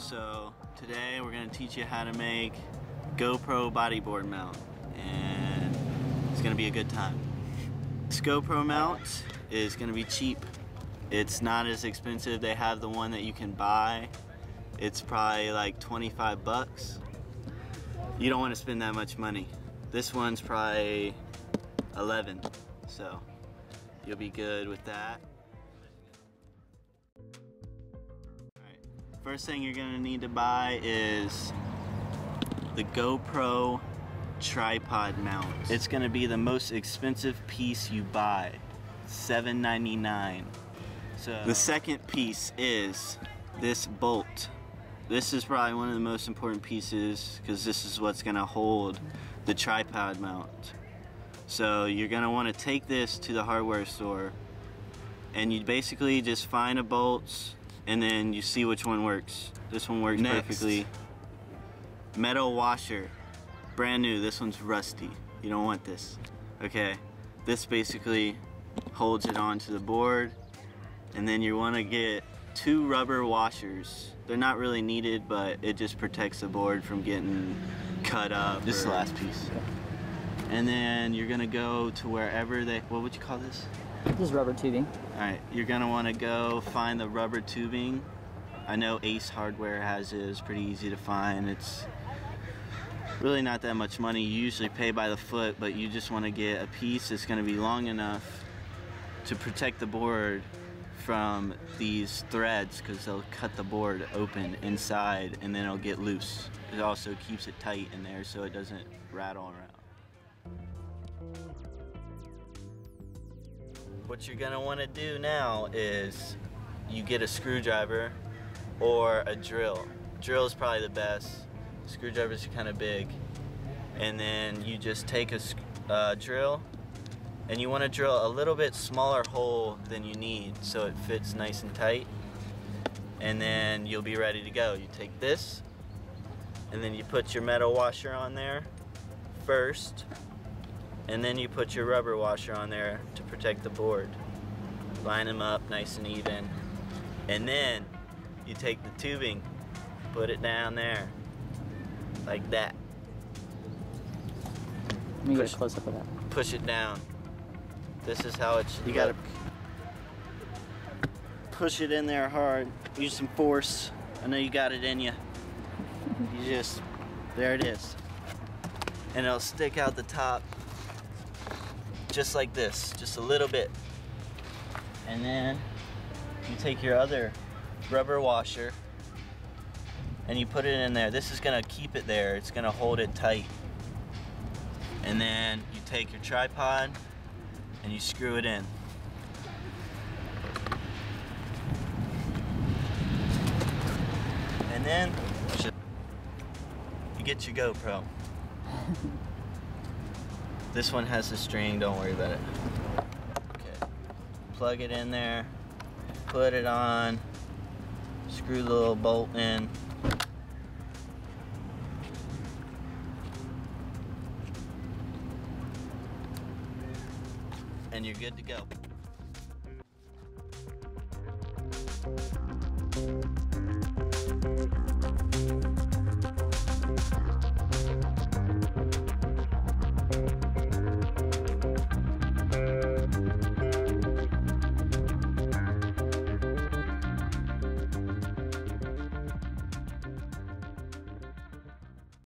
So today we're going to teach you how to make GoPro bodyboard mount, and it's going to be a good time. This GoPro mount is going to be cheap. It's not as expensive. They have the one that you can buy. It's probably like 25 bucks. You don't want to spend that much money. This one's probably 11, so you'll be good with that. First thing you're gonna need to buy is the GoPro tripod mount. It's gonna be the most expensive piece you buy, $7.99. So the second piece is this bolt. This is probably one of the most important pieces because this is what's gonna hold the tripod mount. So you're gonna wanna take this to the hardware store and you basically just find a bolt and then you see which one works. This one works perfectly. Metal washer, brand new. This one's rusty. You don't want this. Okay, this basically holds it onto the board, and then you want to get 2 rubber washers. They're not really needed, but it just protects the board from getting cut up. This is the last piece. And then you're gonna go to wherever they, what would you call this? Just rubber tubing. Alright, you're gonna wanna go find the rubber tubing. I know Ace Hardware has it. It's pretty easy to find. It's really not that much money. You usually pay by the foot, but you just wanna get a piece that's gonna be long enough to protect the board from these threads, because they'll cut the board open inside and then it'll get loose. It also keeps it tight in there so it doesn't rattle around. What you're gonna wanna do now is you get a screwdriver or a drill. Drill is probably the best. Screwdrivers are kind of big. And then you just take a drill, and you wanna drill a little bit smaller hole than you need so it fits nice and tight. And then you'll be ready to go. You take this, and then you put your metal washer on there first, and then you put your rubber washer on there to protect the board. Line them up nice and even. And then you take the tubing, put it down there, like that. Let me get a close up of that. Push it down. This is how it should look. You gotta push it in there hard. Use some force. I know you got it in you. You just, there it is. And it'll stick out the top. Just like this, just a little bit. And then you take your other rubber washer and you put it in there. This is gonna keep it there. It's gonna hold it tight. And then you take your tripod and you screw it in. And then you get your GoPro. This one has a string, don't worry about it. Okay. Plug it in there, put it on, screw the little bolt in. And you're good to go.